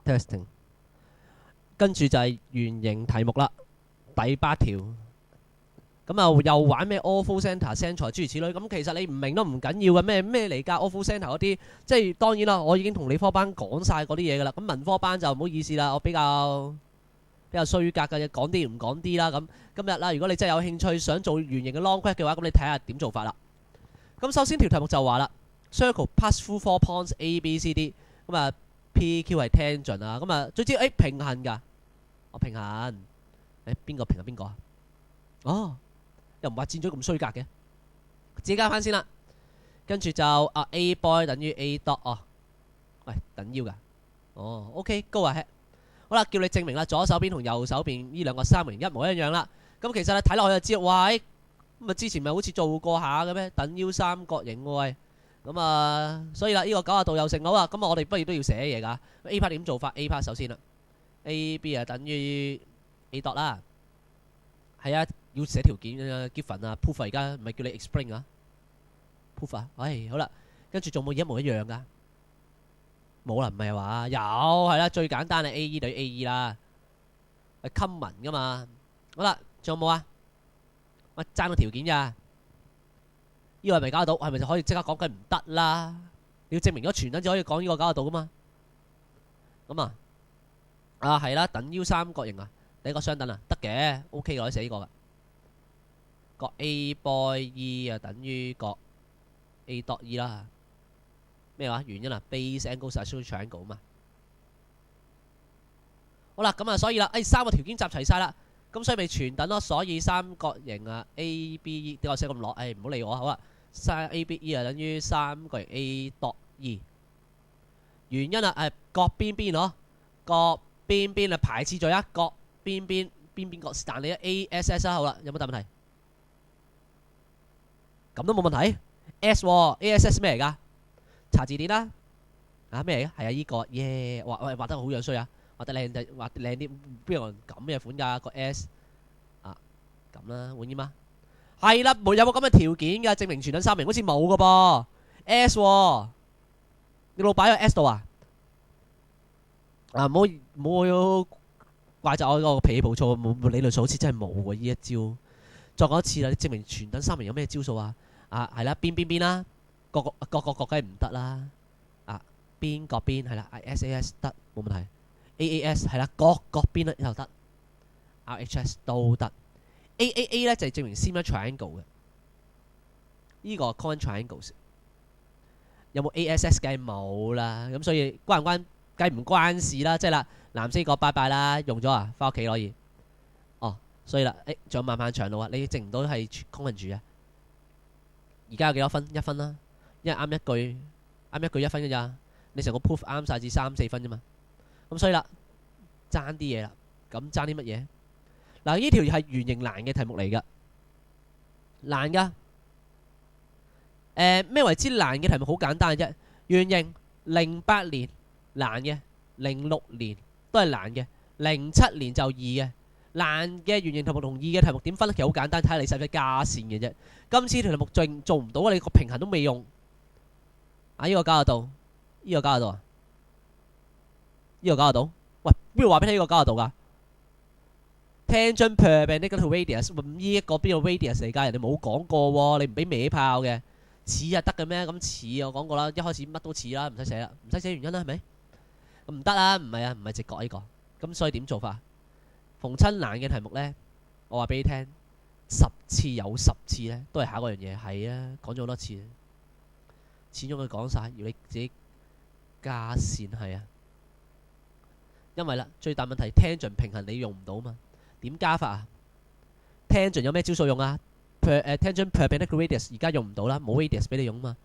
testing。跟住就係圓形題目啦，第8條。咁啊又玩咩 awful centre、centre 諸如此類。咁其實你唔明都唔緊要嘅，咩嚟㗎 awful centre 嗰啲，即係當然啦，我已經同理科班講晒嗰啲嘢㗎啦。咁文科班就唔好意思啦，我比較衰格嘅，講啲唔講啲啦。咁今日啦，如果你真係有興趣想做圓形嘅 long quest 嘅話，咁你睇下點做法啦。咁首先條題目就話啦 ，circle pass through 4 points A、B、C、D。咁啊 P、Q 係 tangent 啊。咁啊最知平衡㗎，我平衡。邊個平衡邊個啊？哦。又唔話箭嘴咁衰格嘅，自己加翻先啦。跟住就A boy 等於 A dot 哦，喂等腰㗎，哦 OK go ahead。好啦，叫你證明啦，左手邊同右手邊呢兩個三角形一模一樣啦。咁其實你睇落去就知，喂咁啊之前咪好似做過下嘅咩？等腰三角形喎喂，咁啊所以啦，呢個90度又成好啦。咁我哋不如都要寫嘢㗎。A part 點做法 ？A part 首先啦 ，A B 啊等於 A dot 啦，係啊。要寫條件啊 given 啊 proof 而家唔係叫你 explain 啊 proof 啊，唉好啦，跟住仲冇一模一樣噶，冇啦唔係話有係啦，最簡單係 A E 對 A E 啦，係 common 噶嘛。好啦，仲有冇啊？我爭個條件咋？呢個係咪搞得到？係咪就可以即刻講緊唔得啦？你要證明咗全等至可以講呢個搞得到噶嘛？咁啊係啦，等腰三角形啊，第一個相等啊，得嘅 OK 嘅，可以寫呢個噶。角 A boy E 啊等於角 A dot E 啦。咩話？原因啊 base angle isosceles triangle 嘛。好啦，咁啊所以啦，三個條件集齊晒啦，咁所以咪全等咯。所以三角形啊 A B E 點解我寫咁落？唔好理我好啦。三 A B E 啊等於三角形 A dot E。原因啊角邊邊咯，角邊邊啊排次序啊，角邊邊角但你 A S S 好啦，有冇大問題？咁都冇問題 S A S S 咩嚟㗎？查字典啦。咩嚟嘅？係啊，依個耶畫得好樣衰啊，畫得靚啲，邊有人咁嘅款㗎個 S 咁啦，滿意嗎？係啦，冇有冇咁嘅條件㗎？證明全等三角形好似冇㗎噃 S 你老擺喺 S 度啊？唔好怪責我個脾氣暴躁，冇理論數好似真係冇喎呢一招。再講一次啦，你證明全等三角形有咩招數啊？係啦，邊啦，各梗係唔得啦。邊角邊係啦 ，S A S 得冇問題。A A S 係啦，各邊又得。R H S 都得。A A A 咧就係證明 similar triangle 嘅。呢個 common triangles 有冇 A S S 梗係冇啦。咁所以關唔關事啦？即係啦，藍色個拜拜啦，用咗啊，翻屋企可以。所以啦，仲有漫漫長路啊！你證唔到係 common 住啊？而家有幾多分？1分啦，因為啱一句1分嘅咋。你成個 proof 啱晒至3、4分啫嘛。咁所以啦，爭啲嘢啦。咁爭啲乜嘢？嗱，呢條係圓形難嘅題目嚟噶，難噶。咩為之難嘅題目？好簡單嘅啫。圓形08年難嘅，06年都係難嘅，07年就易嘅。難嘅圓形題目同易嘅題目點分咧？其實好簡單，睇下你使唔使加線嘅啫。今次條題目做唔到啊！你個平衡都未用呢個加得到，呢個加得到啊？呢個加得到？喂，邊度話俾你呢個加得到噶？Tangent perpendicular to radius，呢一個邊個 radius 嚟㗎？人哋冇講過喎，你唔俾歪炮嘅，似啊得嘅咩？咁似我講過啦，一開始乜都似啦，唔使寫啦，唔使寫原因啦，係咪？唔得啦，唔係直角呢個，咁所以點做法？逢親難嘅題目呢，我話俾你聽，10次有10次呢都係考嗰樣嘢。係啊，講咗好多次，始終佢講晒，要你自己加線。係啊，因為啦，最大問題 tangent 平衡你用唔到嘛？點加法啊 ？tangent 有咩招數用啊？tangent perpendicular radius 而家用唔到啦，冇 radius 俾你用嘛。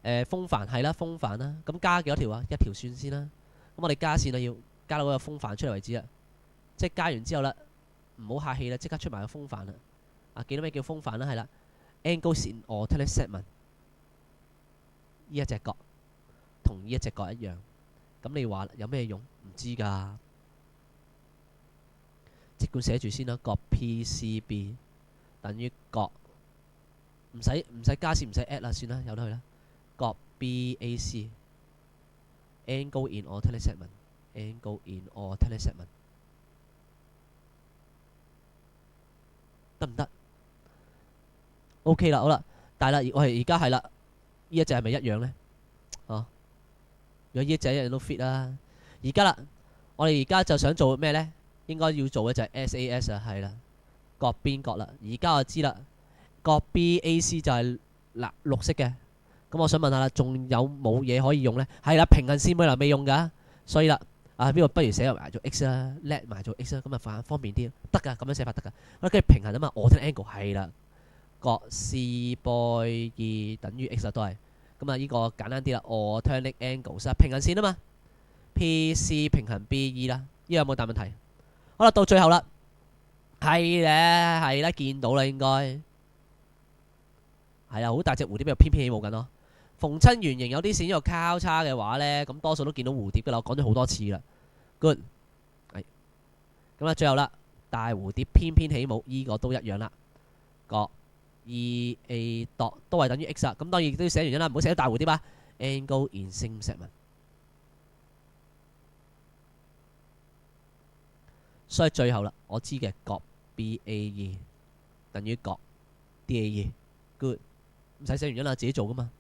風帆係啦，風帆啦，咁加幾多條啊？一條算先啦。咁我哋加線啊，要加到嗰個風帆出嚟為止啦。即係加完之後啦，唔好客氣啦，即刻出埋個風帆啦。記得咩叫風帆啦？係啦 ，angles in alternate segment 呢一隻角同呢一隻角一樣。咁你話有咩用？唔知㗎。即管寫住先啦，角 PCB 等於角，唔使加線，唔使 add 啦，算啦，由得佢啦。角 BAC angle in alternate segment angle in alternate segment 得唔得？OK 啦，好啦，但係啦，我哋而家係啦，呢一隻係咪一樣呢？哦，如果呢一隻一樣都 fit 啦。而家啦，我哋而家就想做咩呢？應該要做嘅就係 SAS 啊，係啦，各邊角啦。而家我知啦，各 BAC 就係綠色嘅。咁我想問下啦，仲有冇嘢可以用呢？係啦，平行線本來未用㗎，所以啦，邊個不如寫埋做 X 啦，叻埋做 X 啦，咁啊方便啲，得㗎，咁樣寫法得㗎。跟住平衡啊嘛，alternate angle 係啦，角 C boy 2等於 X 都係。咁啊，呢個簡單啲啦，alternate angle 平行線啊嘛 ，PC 平衡 BE 啦，呢個有冇大問題？好啦，到最後啦，係咧，係啦，見到啦應該係啊，好大隻蝴蝶又偏偏起舞緊咯。逢親圓形有啲線呢個交叉嘅話呢，咁多數都見到蝴蝶噶啦，我講咗好多次啦。Good， 係咁啦，最後啦，大蝴蝶偏偏起舞，呢個都一樣啦。角 EA 度都係等於 X 啦。咁當然都要寫原因啦，唔好寫大蝴蝶啊。Angle in same segment，所以最後啦，我知嘅角 BAE 等於角 DAE。Good， 唔使寫原因啦，自己做噶嘛。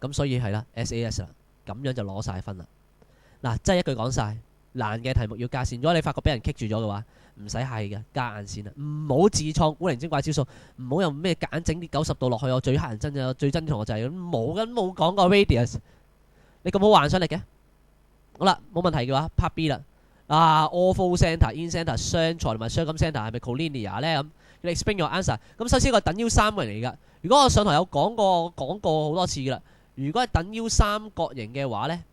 咁所以係啦 ，SAS 啦，咁樣就攞晒分啦。嗱，真係一句講晒，難嘅題目要加線。如果你發覺俾人棘住咗嘅話，唔使係嘅，加硬線啦。唔好自創古靈精怪招數，唔好用咩夾硬整啲90度落去。我最乞人憎嘅，最憎同學就係冇講過 radius。你咁好幻想力嘅，好啦，冇問題嘅話，Part B 啦。Ortho centre、in centre、雙財同埋雙金 centre 係咪 collinear 咧？咁你 explain your answer。咁首先個等腰三角形嚟㗎。如果我上台有講過好多次㗎啦。如果係等腰三角形嘅話呢，